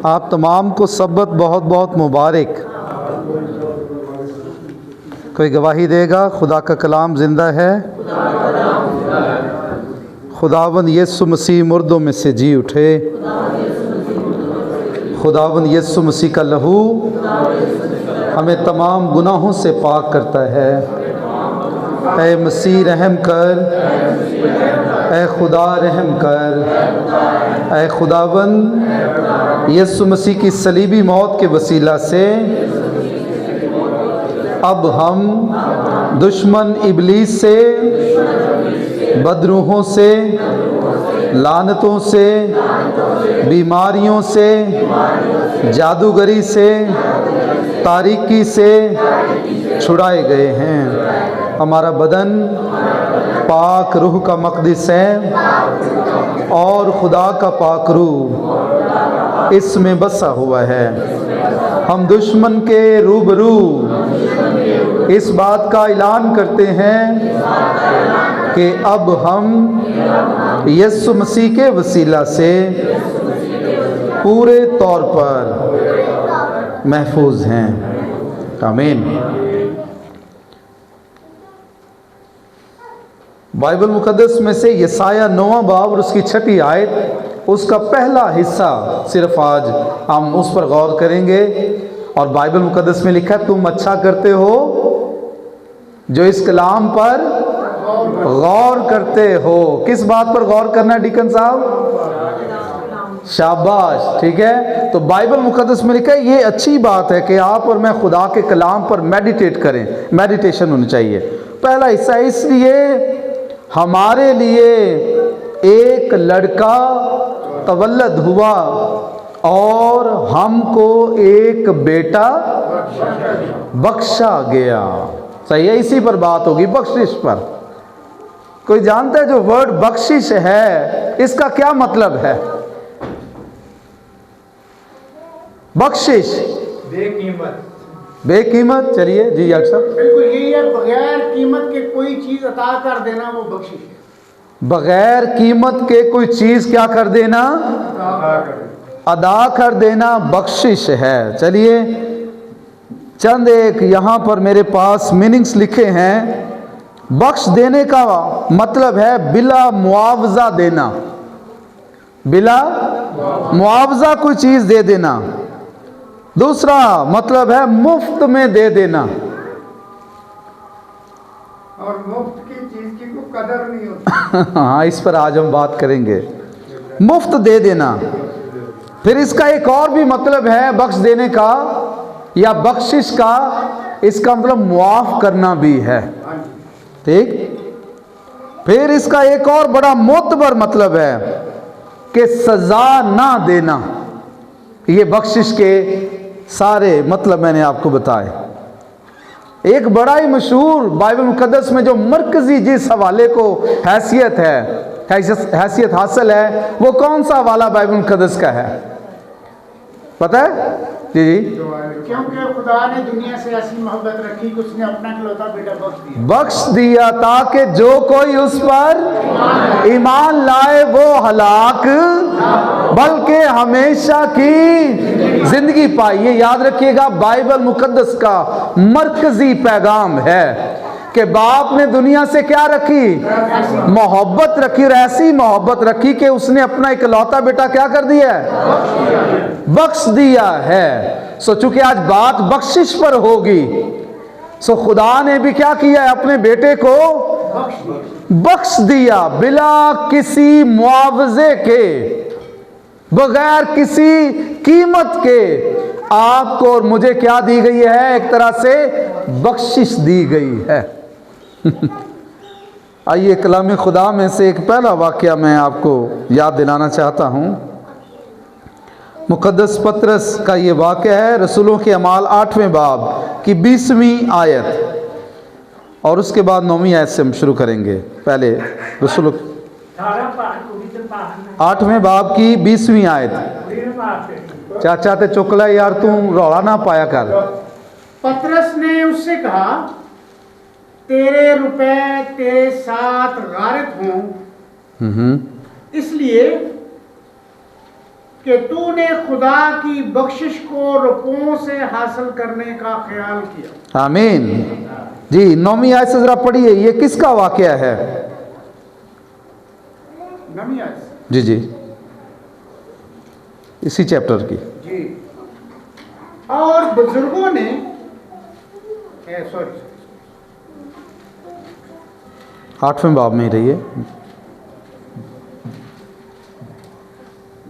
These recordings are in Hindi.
आप तमाम को सब्बत बहुत बहुत मुबारक। कोई गवाही देगा? खुदा का कलाम ज़िंदा है। खुदावंद यीशु मसीह मुर्दों में से जी उठे। खुदावंद यीशु मसीह का लहू हमें तमाम गुनाहों से पाक करता है। ऐ मसीह रहम कर, ऐ खुदा रहम कर। ऐ खुदावंद यीशु मसीह की सलीबी मौत के वसीला से अब हम दुश्मन इबलीस से, बदरूहों से, लानतों से, बीमारियों से, जादूगरी से, तारीकी से छुड़ाए गए हैं। हमारा बदन पाक रूह का मक़दिस है और खुदा का पाक रूह इसमें बसा हुआ है। हम दुश्मन के रूबरू इस बात का ऐलान करते हैं कि अब हम यीशु मसीह के वसीला से पूरे तौर पर महफूज हैं। आमीन। बाइबल मुक़द्दस में से यसाया 9वां बाब और उसकी 6ठी आयत, उसका पहला हिस्सा सिर्फ आज हम उस पर गौर करेंगे। और बाइबल मुक़द्दस में लिखा है, तुम अच्छा करते हो जो इस कलाम पर गौर करते हो। किस बात पर गौर करना है डीकन साहब? शाबाश, ठीक है। तो बाइबल मुक़द्दस में लिखा है ये अच्छी बात है कि आप और मैं खुदा के कलाम पर मेडिटेट करें। मेडिटेशन होनी चाहिए। पहला हिस्सा, इसलिए हमारे लिए एक लड़का तवल्लद हुआ और हमको एक बेटा बख्शा गया। सही है, इसी पर बात होगी, बख्शिश पर। कोई जानता है जो वर्ड बख्शिश है इसका क्या मतलब है? बख्शिश बेकीमत। बेकीमत। चलिए जी डॉक्टर साहब। बिल्कुल यही है, बगैर कीमत के कोई चीज अता कर देना वो बख्शिश है। बगैर कीमत के कोई चीज क्या कर देना? अदा कर देना बख्शिश है। चलिए चंद एक यहाँ पर मेरे पास मीनिंग्स लिखे हैं। बख्श देने का मतलब है बिला मुआवजा देना। बिला मुआवजा कोई चीज दे देना। दूसरा मतलब है मुफ्त में दे देना। और मुफ्त की चीज की कोई कदर नहीं होती। हाँ, इस पर आज हम बात करेंगे। मुफ्त दे देना। फिर इसका एक और भी मतलब है बख्श देने का या बख्शिश का, इसका मतलब मुआफ करना भी है। ठीक। फिर इसका एक और बड़ा मोतबर मतलब है कि सजा ना देना। ये बख्शिश के सारे मतलब मैंने आपको बताए। एक बड़ा ही मशहूर बाइबल मुक़द्दस में जो मरकजी जिस हवाले को हैसियत हासिल है, वो कौन सा हवाला बाइबल मुक़द्दस का है पता है? जी जी। क्योंकि खुदा ने दुनिया से ऐसी मोहब्बत रखी कि उसने अपना इकलौता बेटा बख्श दिया ताकि जो कोई उस पर ईमान लाए वो हलाक बल्कि हमेशा की जिंदगी पाए। ये याद रखिएगा, बाइबल मुक़द्दस का मरकजी पैगाम है कि बाप ने दुनिया से क्या रखी? मोहब्बत रखी। और ऐसी मोहब्बत रखी कि उसने अपना इकलौता बेटा क्या कर दिया है? बख्श दिया है। सो चूंकि आज बात बख्शिश पर होगी, सो खुदा ने भी क्या किया है? अपने बेटे को बख्श दिया बिला किसी मुआवजे के, बगैर किसी कीमत के। आपको और मुझे क्या दी गई है? एक तरह से बख्शिश दी गई है। आइए कलाम खुदा में से एक पहला वाक़या मैं आपको याद दिलाना चाहता हूँ। मुक़द्दस पतरस का ये वाक़या है, रसूलों के अमाल 8वें बाब की 20वीं आयत, और उसके बाद 9वीं आयत से हम शुरू करेंगे। पहले रसूलों 8वें बाब की 20वीं आयत। चाचा ते चुकला यार, तू रौला ना पाया कर। पतरस ने उससे कहा, तेरे रुपए तेरे साथ गारित हों, इसलिए कि तूने खुदा की बख्शिश को रुपयों से हासिल करने का ख्याल किया। आमीन जी। 9वीं आयत से जरा पढ़िए, ये किसका वाकया है? नवी आयत जी जी, इसी चैप्टर की। जी। और बुजुर्गों ने सॉरी 8वें बाब में ही रहिए।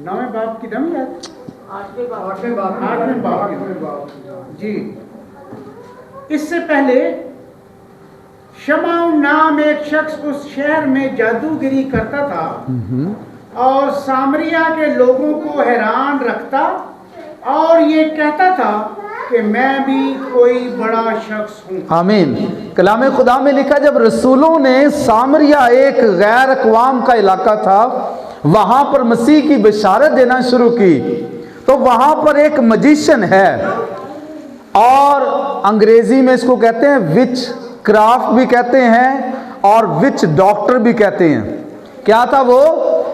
9वें बाब की नवी आयत, 8वें बाब जी। इससे पहले शमाउन नाम एक शख्स उस शहर में जादूगिरी करता था और सामरिया के लोगों को हैरान रखता और ये कहता था कि मैं भी कोई बड़ा शख्स हूँ। आमीन। कलाम खुदा में लिखा, जब रसूलों ने सामरिया एक गैर अक़वाम का इलाका था वहाँ पर मसीह की बशारत देना शुरू की, तो वहाँ पर एक मजिशियन है और अंग्रेजी में इसको कहते हैं विच क्राफ्ट भी कहते हैं और विच डॉक्टर भी कहते हैं। क्या था वो?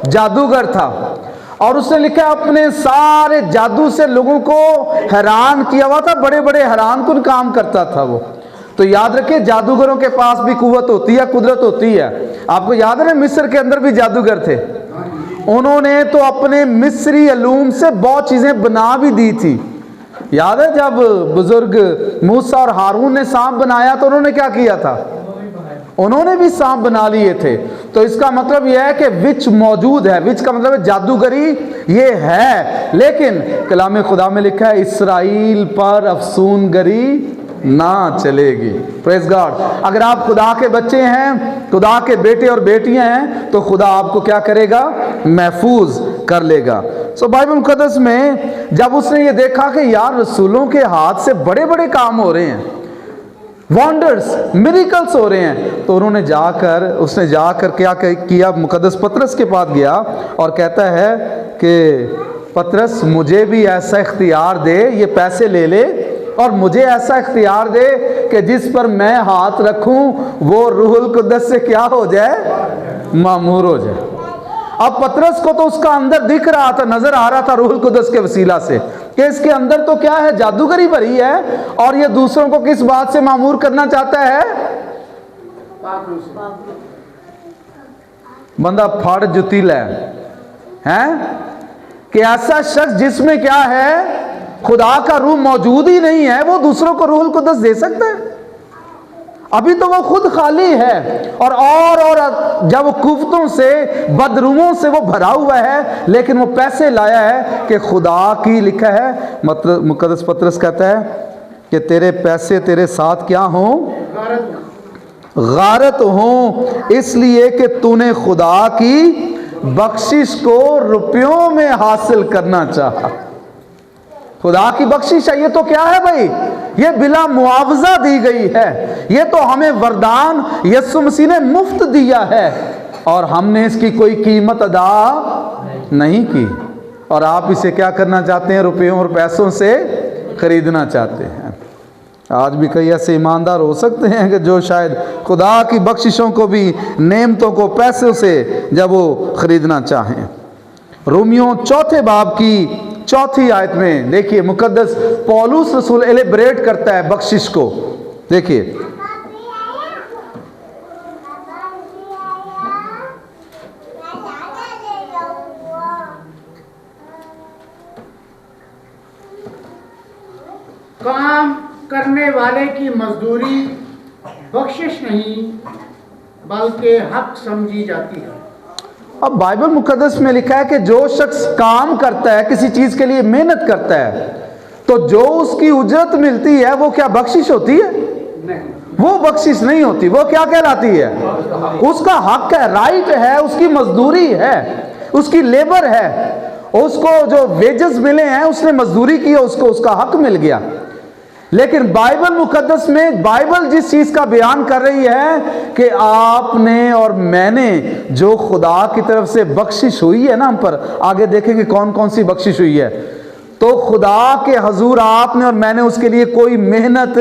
जादूगर था। और उसने लिखा अपने सारे जादू से लोगों को हैरान किया हुआ था, बड़े बड़े हैरानकुन काम करता था वो। तो याद रखिए, जादूगरों के पास भी कुव्वत होती है, कुदरत होती है। आपको याद है ना, मिस्र के अंदर भी जादूगर थे। उन्होंने तो अपने मिस्री अलूम से बहुत चीजें बना भी दी थी। याद है जब बुजुर्ग मूसा और हारून ने सांप बनाया तो उन्होंने क्या किया था? उन्होंने भी सांप बना लिए थे। तो इसका मतलब यह है कि विच मौजूद है। विच का मतलब है जादूगरी ये है, लेकिन कलाम खुदा में लिखा है इस्राइल पर अफसूनगरी ना चलेगी। Praise God. अगर आप खुदा के बच्चे हैं, खुदा के बेटे और बेटियां हैं, तो खुदा आपको क्या करेगा? महफूज कर लेगा। सो बाइबल मुकद्दस में जब उसने ये देखा कि यार रसूलों के हाथ से बड़े बड़े काम हो रहे हैं, वंडर्स मिरेकल्स हो रहे हैं, तो उसने जाकर क्या किया? मुकद्दस पतरस के पास गया और कहता है कि पतरस मुझे भी ऐसा इख्तियार दे, ये पैसे ले ले और मुझे ऐसा इख्तियार दे कि जिस पर मैं हाथ रखूं वो रूहुल कुद्दस से क्या हो जाए? मामूर हो जाए। अब पतरस को तो उसका अंदर दिख रहा था, नजर आ रहा था रूहुल कुद्दस के वसीला से कि इसके अंदर तो क्या है? जादूगरी भरी है और ये दूसरों को किस बात से मामूर करना चाहता है? बंदा फाड़ जुतील है कि ऐसा शख्स जिसमें क्या है? खुदा का रूह मौजूद ही नहीं है, वो दूसरों को रूहुल कुद्दस दे सकता है? अभी तो वो खुद खाली है और जब वो कुव्वतों से, बदरूमों से वो भरा हुआ है, लेकिन वो पैसे लाया है कि खुदा की लिखा है। मतलब मुकद्दस पतरस कहता है कि तेरे पैसे तेरे साथ क्या हों? गारत हों, इसलिए कि तूने खुदा की बख्शिश को रुपयों में हासिल करना चाहा। खुदा की बख्शिश है, ये तो क्या है भाई? ये बिला मुआवजा दी गई है। ये तो हमें वरदान यीशु मसीह ने मुफ्त दिया है और हमने इसकी कोई कीमत अदा नहीं की। और आप इसे क्या करना चाहते हैं? रुपयों और पैसों से खरीदना चाहते हैं। आज भी कई ऐसे ईमानदार हो सकते हैं कि जो शायद खुदा की बख्शिशों को भी, नेमतों को पैसों से जब वो खरीदना चाहें। रोमियो 4 बाब की 4 आयत में देखिए, मुकद्दस पौलुस रसूल एलिब्रेट करता है बख्शिश को। देखिए, काम करने वाले की मजदूरी बख्शिश नहीं बल्कि हक समझी जाती है। अब बाइबल मुकद्दस में लिखा है कि जो शख्स काम करता है, किसी चीज के लिए मेहनत करता है, तो जो उसकी उजरत मिलती है वो क्या बख्शिश होती है? नहीं, वो बख्शिश नहीं होती। वो क्या कहलाती है? उसका हक है, राइट है, उसकी मजदूरी है, उसकी लेबर है। उसको जो वेजेस मिले हैं, उसने मजदूरी की है, उसको उसका हक मिल गया। लेकिन बाइबल मुकद्दस में बाइबल जिस चीज का बयान कर रही है कि आपने और मैंने जो खुदा की तरफ से बख्शिश हुई है ना हम पर, आगे देखेंगे कौन कौन सी बख्शिश हुई है। तो खुदा के हजूर आपने और मैंने उसके लिए कोई मेहनत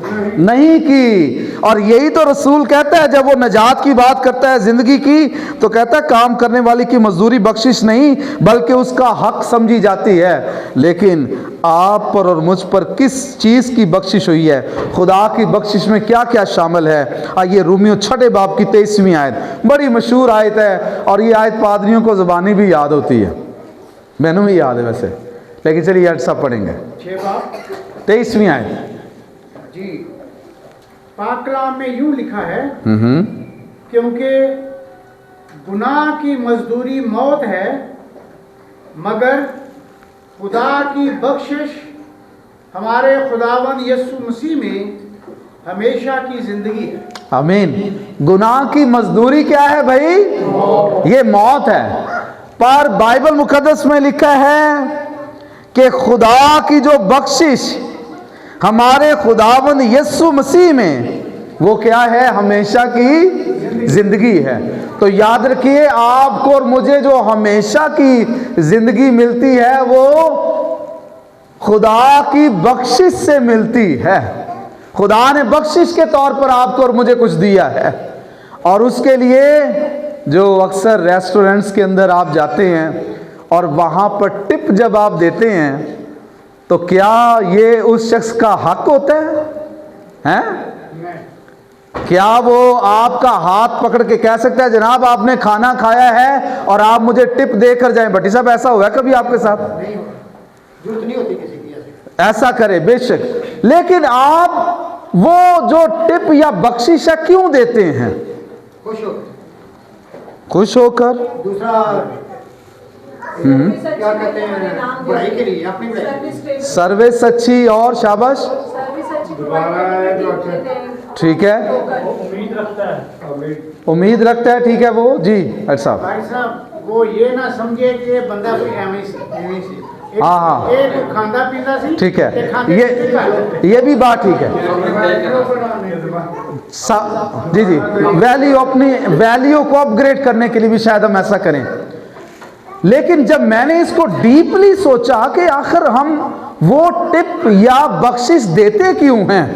नहीं की। और यही तो रसूल कहता है, जब वो नजात की बात करता है जिंदगी की, तो कहता है काम करने वाले की मजदूरी बख्शिश नहीं बल्कि उसका हक समझी जाती है। लेकिन आप पर और मुझ पर किस चीज़ की बख्शिश हुई है, खुदा की बख्शिश में क्या क्या शामिल है? आइए रोमियो 6 बाब की 23वीं आयत, बड़ी मशहूर आयत है और ये आयत पादरियों को ज़बानी भी याद होती है, मैंने भी याद है वैसे, लेकिन चलिए आयत सब पढ़ेंगे। 6 बाब 23वीं आयत जी। पाक कलाम में यूं लिखा है, क्योंकि गुनाह की मजदूरी मौत है, मगर खुदा की बख्शिश हमारे खुदावंद यीशु मसीह में हमेशा की जिंदगी है। आमीन। गुनाह की मजदूरी क्या है भाई? ये मौत है। पर बाइबल मुकद्दस में लिखा है कि खुदा की जो बख्शिश हमारे खुदावंद यीशु मसीह में, वो क्या है? हमेशा की जिंदगी है। तो याद रखिए, आपको और मुझे जो हमेशा की जिंदगी मिलती है वो खुदा की बख्शिश से मिलती है। खुदा ने बख्शिश के तौर पर आपको और मुझे कुछ दिया है। और उसके लिए जो अक्सर रेस्टोरेंट्स के अंदर आप जाते हैं और वहाँ पर टिप जब आप देते हैं, तो क्या ये उस शख्स का हक होता है? हैं? क्या वो आपका हाथ पकड़ के कह सकता है जनाब आपने खाना खाया है और आप मुझे टिप देकर जाएं? भट्टी साहब, ऐसा हुआ है कभी आपके साथ? जरूरत नहीं होती किसी की ऐसा करे, बेशक। लेकिन आप वो जो टिप या बख्शिश है क्यों देते हैं? खुश होकर। दूसरा क्या कहते हैं, बुराई के लिए, अपनी बुराई। सर्विस अच्छी और शाबाश, ठीक है, उम्मीद रखता है, ठीक है वो जी। अच्छा साहब, भाई साहब, वो ये ना समझे कि बंदा कोई एवं से हाँ हाँ, एक खांदा पींदा सी, ठीक है, ये भी बात ठीक है। जी जी, वैल्यू, अपनी वैल्यू को अपग्रेड करने के लिए भी शायद हम ऐसा करें। लेकिन जब मैंने इसको डीपली सोचा कि आखिर हम वो टिप या बख्शिश देते क्यों हैं,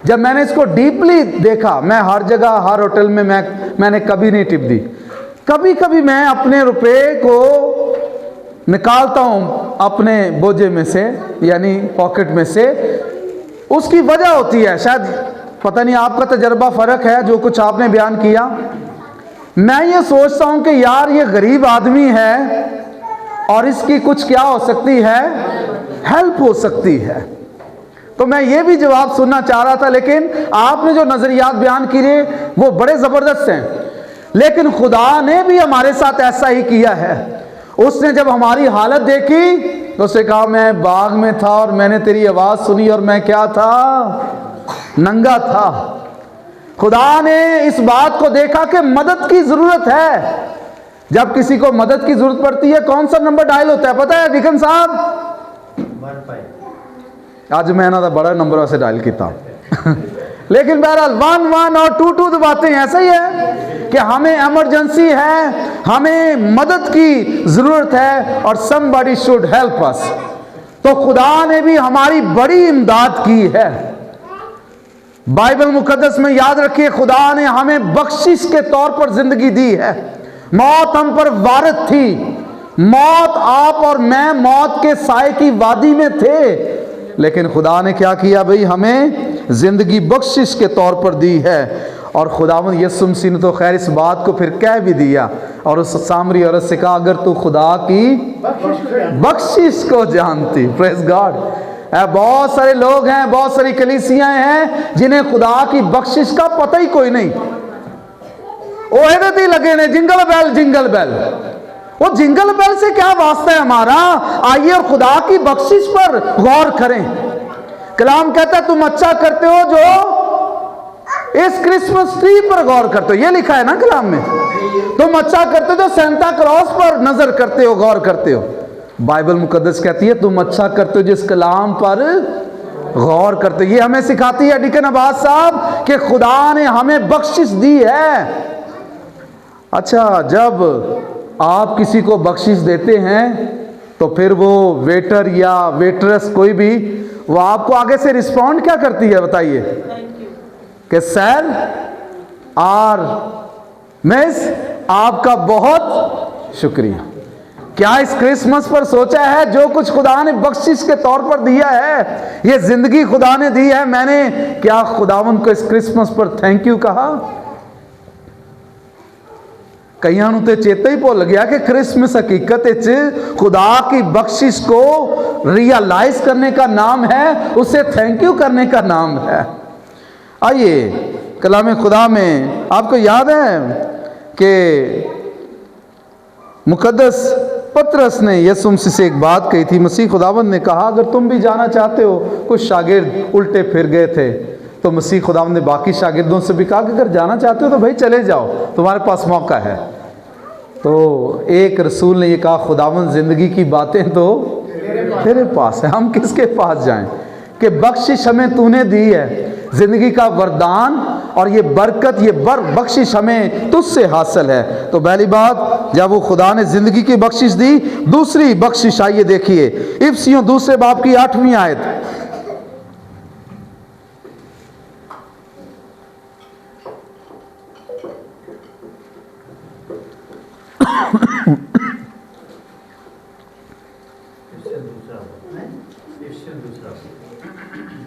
जब मैंने इसको डीपली देखा, मैं हर जगह हर होटल में मैंने कभी नहीं टिप दी। कभी कभी मैं अपने रुपए को निकालता हूँ अपने बोझे में से, यानी पॉकेट में से। उसकी वजह होती है, शायद पता नहीं आपका तजर्बा फ़र्क है जो कुछ आपने बयान किया। मैं ये सोचता हूँ कि यार ये गरीब आदमी है और इसकी कुछ क्या हो सकती है, हेल्प हो सकती है। तो मैं ये भी जवाब सुनना चाह रहा था, लेकिन आपने जो नज़रियात बयान किए वो बड़े ज़बरदस्त हैं। लेकिन खुदा ने भी हमारे साथ ऐसा ही किया है। उसने जब हमारी हालत देखी तो उसने कहा, मैं बाग में था और मैंने तेरी आवाज़ सुनी और मैं क्या था? नंगा था। खुदा ने इस बात को देखा कि मदद की ज़रूरत है। जब किसी को मदद की ज़रूरत पड़ती है, कौन सा नंबर डायल होता है पता है डिकन साहब? आज मैं ना बड़ा नंबर से डायल किया लेकिन बहरहाल 1 और 2 दबाते हैं। ऐसा ही है कि हमें इमरजेंसी है, हमें मदद की ज़रूरत है और somebody should help us। तो खुदा ने भी हमारी बड़ी इमदाद की है। बाइबल मुकद्दस में याद रखिए, खुदा ने हमें बख्शिश के तौर पर जिंदगी दी है। मौत हम पर वारिद थी, मौत, आप और मैं मौत के साए की वादी में थे, लेकिन खुदा ने क्या किया भाई? हमें जिंदगी बख्शिश के तौर पर दी है। और खुदावंद यीशु मसीह ने तो खैर इस बात को फिर कह भी दिया और उस सामरी औरत से कहा, अगर तू खुदा की बख्शिश को जानती। Praise God. बहुत सारे लोग हैं, बहुत सारी कलीसियां हैं जिन्हें खुदा की बख्शिश का पता ही कोई नहीं। वो ही लगे ने जिंगल बेल जिंगल बेल। वो जिंगल बेल से क्या वास्ता है हमारा? आइए और खुदा की बख्शिश पर गौर करें। कलाम कहता है तुम अच्छा करते हो जो इस क्रिसमस ट्री पर गौर करते हो। ये लिखा है ना कलाम में, तुम अच्छा करते हो जो सेंटा क्लॉज पर नजर करते हो, गौर करते हो। बाइबल मुकद्दस कहती है तुम अच्छा करते हो जिस कलाम पर गौर करते हो। ये हमें सिखाती है डिकन अब्बास साहब कि खुदा ने हमें बख्शिश दी है। अच्छा, जब आप किसी को बख्शिश देते हैं तो फिर वो वेटर या वेटरेस कोई भी, वो आपको आगे से रिस्पॉन्ड क्या करती है बताइए? कि सर और मिस आपका बहुत शुक्रिया। क्या इस क्रिसमस पर सोचा है जो कुछ खुदा ने बख्शिश के तौर पर दिया है, ये जिंदगी खुदा ने दी है, मैंने क्या खुदावन को इस क्रिसमस पर थैंक यू कहा? कईयां नूं ते चेता ही भुल गया कि क्रिसमस हकीकत विच खुदा की बख्शिश को रियलाइज करने का नाम है, उसे थैंक यू करने का नाम है। आइए कलाम खुदा में आपको याद है कि मुकद्दस पतरस ने यीशु मसीह से एक बात कही थी। मसीह खुदावंद ने कहा अगर तुम भी जाना चाहते हो, कुछ शागिर्द उल्टे फिर गए थे, तो मसीह खुदावंद ने बाकी शागिर्दों से भी कहा कि अगर जाना चाहते हो तो भाई चले जाओ, तुम्हारे पास मौका है। तो एक रसूल ने ये कहा खुदावंद जिंदगी की बातें तो तेरे पास है, हम किसके पास जाएं? कि बख्शिश हमें तूने दी है, जिंदगी का वरदान और ये बरकत, ये बख्शिश हमें तुझसे हासिल है। तो पहली बात जब वो खुदा ने जिंदगी की बख्शिश दी, दूसरी बख्शिश आइए देखिए इफिसियों दूसरे बाब की 8वीं आयत।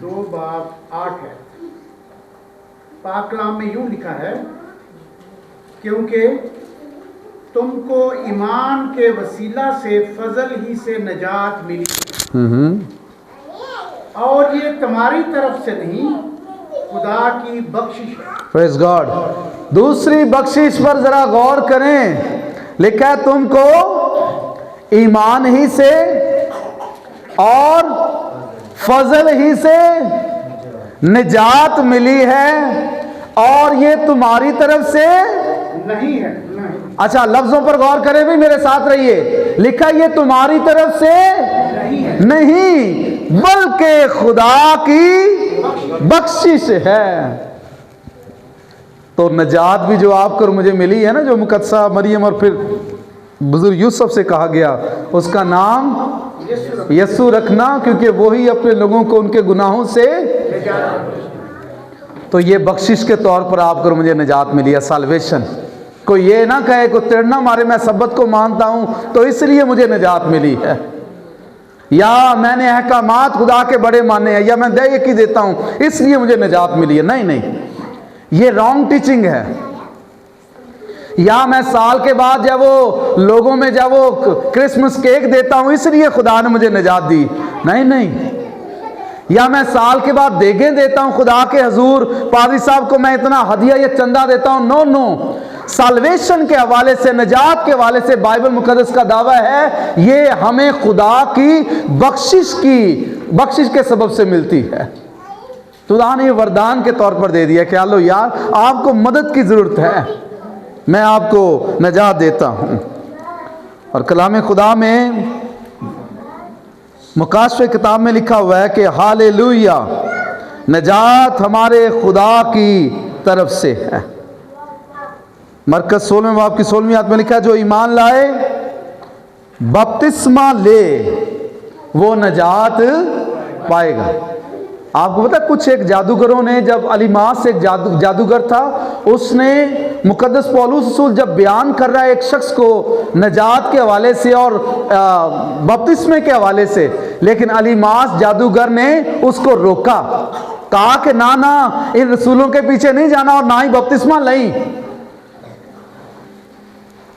दो बाब 8 है। पाक कलाम में यूं लिखा है, क्योंकि तुमको ईमान के वसीला से फजल ही से नजात मिली और ये तुम्हारी तरफ से नहीं, खुदा की बख्शिश है। Praise God. दूसरी बख्शिश पर जरा गौर करें, लिखा है तुमको ईमान ही से और फजल ही से निजात मिली है और ये तुम्हारी तरफ से नहीं है। नहीं, अच्छा लफ्जों पर गौर करें भी, मेरे साथ रहिए। लिखा ये तुम्हारी तरफ से नहीं बल्कि खुदा की बख्शिश है। तो नजात भी जो आपको और मुझे मिली है ना, जो मुकद्दसा मरियम और फिर बुजुर्ग यूसुफ से कहा गया, उसका नाम यीशु रखना, क्योंकि वही अपने लोगों को उनके गुनाहों से, तो ये बख्शिश के तौर पर आपको और मुझे निजात मिली है, साल्वेशन। कोई ये ना कहे को तिरना मारे मैं सब्बत को मानता हूं तो इसलिए मुझे निजात मिली है, या मैंने अहकामात खुदा के बड़े माने हैं, या मैं दया की देता हूं इसलिए मुझे निजात मिली है। नहीं नहीं, ये रॉन्ग टीचिंग है। या मैं साल के बाद जब वो लोगों में जब वो क्रिसमस केक देता हूं इसलिए खुदा ने मुझे निजात दी, नहीं नहीं। या मैं साल के बाद देखें देता हूं खुदा के हजूर, पादरी साहब को मैं इतना हदिया या चंदा देता हूं, नो नो। साल्वेशन के हवाले से, निजात के हवाले से बाइबल मुकद्दस का दावा है ये हमें खुदा की बख्शिश के सबब से मिलती है। खुदा ने वरदान के तौर पर दे दिया कि आलो यार आपको मदद की जरूरत है, मैं आपको निजात देता हूं। और कलाम खुदा में मुकाशफे किताब में लिखा हुआ है कि हालेलुया, निजात हमारे खुदा की तरफ से है। मरकज 16 बाब की 16वीं आयत में लिखा है जो ईमान लाए बपतिस्मा ले वो निजात पाएगा। आपको पता कुछ एक जादूगरों ने, जब अलीमास एक जादूगर था, उसने मुकद्दस पौलुस रसूल जब बयान कर रहा है एक शख्स को निजात के हवाले से और बपतिस्मे के हवाले से, लेकिन अलीमास जादूगर ने उसको रोका, कहा कि ना ना इन रसूलों के पीछे नहीं जाना और ना ही बपतिस्मा नहीं।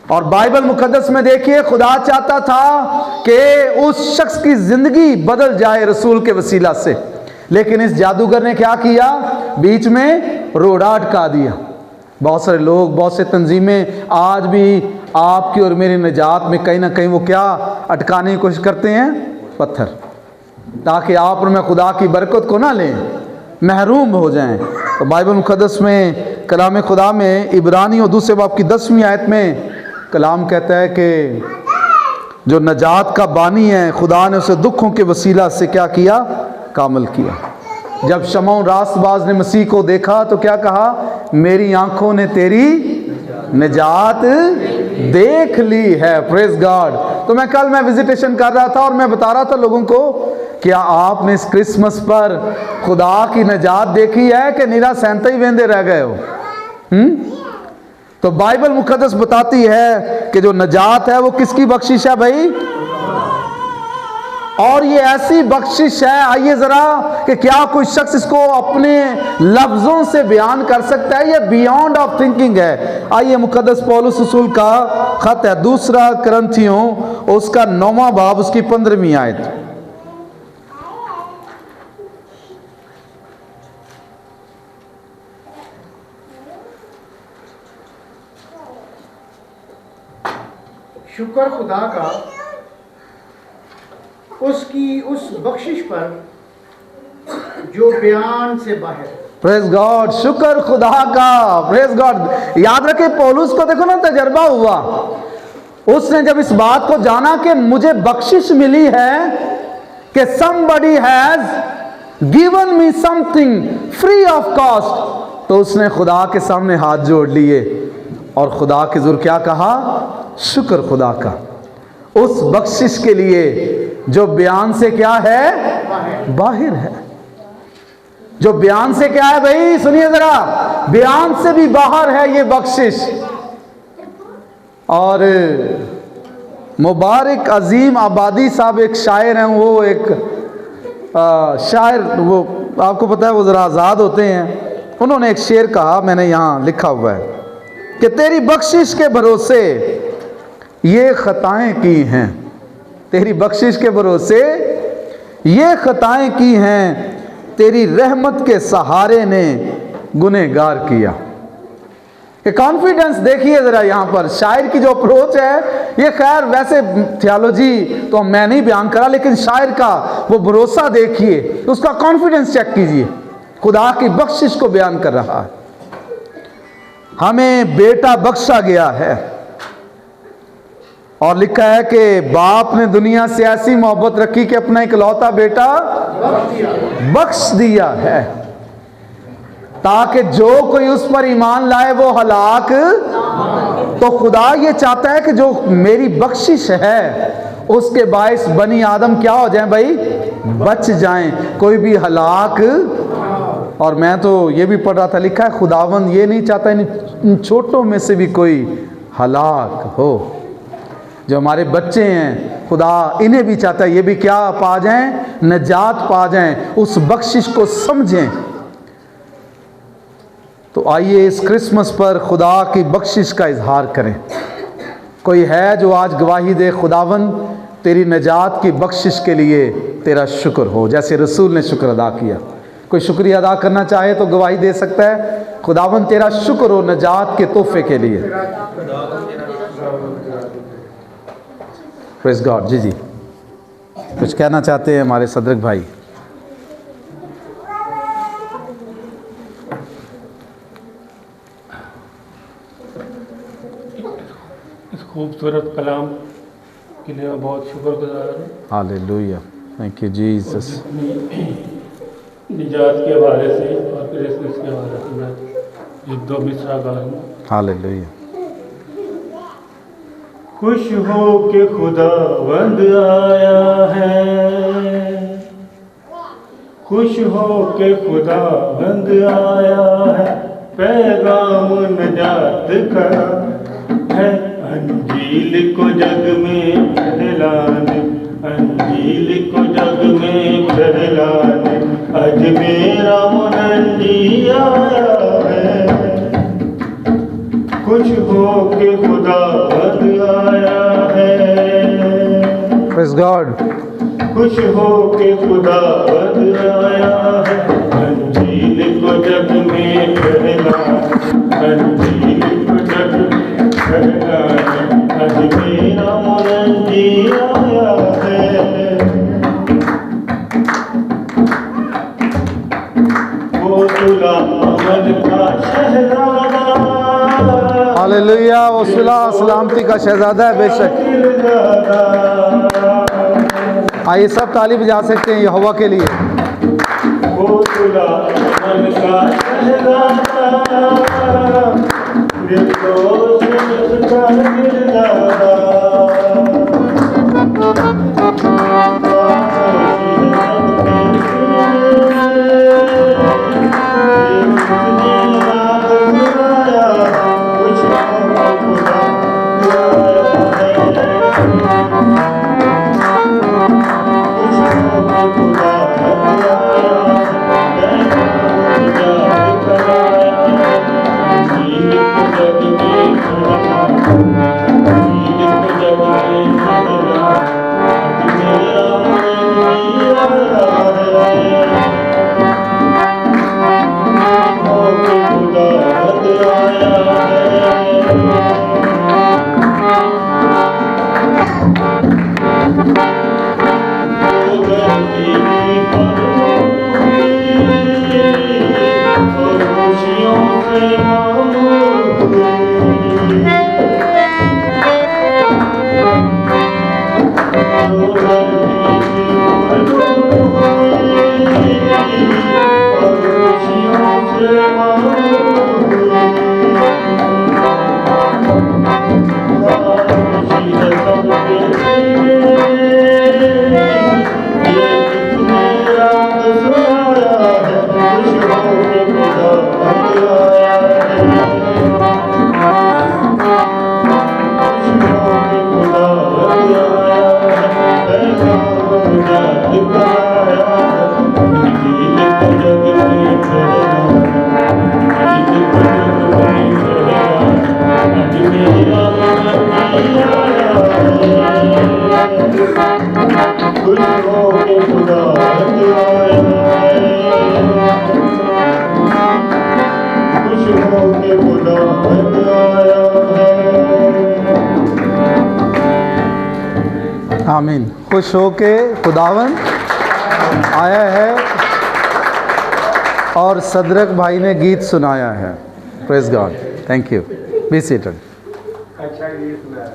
और बाइबल मुकद्दस में देखिए खुदा चाहता था कि उस शख्स की जिंदगी बदल जाए रसूल के वसीला से, लेकिन इस जादूगर ने क्या किया, बीच में रोड़ा अटका दिया। बहुत सारे लोग, बहुत से तंजीमें आज भी आपकी और मेरी निजात में कहीं ना कहीं वो क्या अटकाने की कोशिश करते हैं, पत्थर, ताकि आप और मैं खुदा की बरकत को ना लें, महरूम हो जाएं। तो बाइबल मुकद्दस में कलाम खुदा में इब्रानियों दूसरे बाब की 10वीं आयत में कलाम कहता है कि जो निजात का बानी है खुदा ने उसे दुखों के वसीला से क्या किया, कामल किया। जब शमौन रास्तबाज ने मसीह को देखा तो क्या कहा, मेरी आंखों ने तेरी निजात देख ली है। Praise God. तो मैं विजिटेशन कर रहा था और मैं बता रहा था लोगों को, क्या आपने इस क्रिसमस पर खुदा की नजात देखी है कि निरा सहते ही वेंदे रह गए हो? तो बाइबल मुकद्दस बताती है कि जो नजात है वो किसकी बख्शिश है भाई? और ये ऐसी बख्शिश है, आइए जरा, कि क्या कोई शख्स इसको अपने लफ्जों से बयान कर सकता है? ये बियॉन्ड ऑफ थिंकिंग है। आइए, मुकद्दस पौलुस रसूल का खत है, 2 कुरिन्थियों उसका 9वां बाब उसकी 15वीं आयत। शुक्र खुदा का उसकी उस बख्शिश पर जो बयान से बाहर। प्रेज गॉड, शुक्र खुदा का, प्रेज गॉड। याद रखे, पौलुस को देखो ना, तजर्बा हुआ। उसने जब इस बात को जाना कि मुझे बख्शिश मिली है कि somebody has given me something free of cost, तो उसने खुदा के सामने हाथ जोड़ लिए और खुदा के ज़ुर क्या कहा? शुक्र खुदा का उस बख्शिश के लिए जो बयान से क्या है? बाहर है। जो बयान से क्या है भाई? सुनिए जरा, बयान से भी बाहर है ये बख्शिश। और मुबारक अजीम आबादी साहब एक शायर हैं, वो एक शायर, वो आपको पता है वो ज़रा आज़ाद होते हैं। उन्होंने एक शेर कहा, मैंने यहाँ लिखा हुआ है कि तेरी बख्शिश के भरोसे ये खताएं की हैं, तेरी बख्शिश के भरोसे ये खताएं की हैं, तेरी रहमत के सहारे ने गुनहगार किया। ये कॉन्फिडेंस देखिए जरा यहाँ पर, शायर की जो अप्रोच है, ये खैर वैसे थियोलॉजी तो मैं नहीं बयान करा, लेकिन शायर का वो भरोसा देखिए, उसका कॉन्फिडेंस चेक कीजिए। खुदा की बख्शिश को बयान कर रहा है। हमें बेटा बख्शा गया है और लिखा है कि बाप ने दुनिया से ऐसी मोहब्बत रखी कि अपना इकलौता बेटा बख्श दिया है, ताकि जो कोई उस पर ईमान लाए वो हलाक। तो खुदा ये चाहता है कि जो मेरी बख्शिश है उसके बायस बनी आदम क्या हो जाए भाई? बच जाएं, कोई भी हलाक। और मैं तो ये भी पढ़ रहा था, लिखा है खुदावंद ये नहीं चाहता इन छोटों में से भी कोई हलाक हो। जो हमारे बच्चे हैं, खुदा इन्हें भी चाहता है ये भी क्या पा जाएं? नजात पा जाएं, उस बख्शिश को समझें। तो आइए इस क्रिसमस पर खुदा की बख्शिश का इजहार करें। कोई है जो आज गवाही दे, खुदावन तेरी नजात की बख्शिश के लिए तेरा शुक्र हो, जैसे रसूल ने शुक्र अदा किया। कोई शुक्रिया अदा करना चाहे तो गवाही दे सकता है, खुदावन तेरा शुक्र हो नजात के तोहफे के लिए। Praise God. जी कुछ कहना चाहते हैं हमारे सदरक भाई? इस खूबसूरत कलाम के लिए मैं बहुत शुक्रगुजार हूँ। Hallelujah, thank you Jesus. निजात के हवाले से और क्रिसमस के हवाले से मैं एक दो मिसरा गा हूँ। हालेलुया। खुश हो के खुदावंद आया है, खुश हो के खुदावंद आया है, पैगाम नजात का है, अंजील को जग में फैलाने, अंजील को जग में फैलाने, आज मेरा मुनजी आया है। खुश हो के खुदावंद आया है, प्रेज़ गॉड। खुश हो के खुदावंद आया है, अंजील को जग में फैलाने, अंजील को जग में फैलाने, आज मेरा मुनजी आया है। वो तुला अमन का शहजादा, हालेलुया, वो सुलह सलामती का शहजादा है बेशक। आइए सब ताली बजा सकते हैं यहोवा के लिए। वो तुला अमन का शहजादा, निर्दोष का शहजादा, आमीन। खुश हो के खुदावन आया है और सदरक भाई ने गीत सुनाया है। Praise God, thank you, be seated. अच्छा ये सुना है।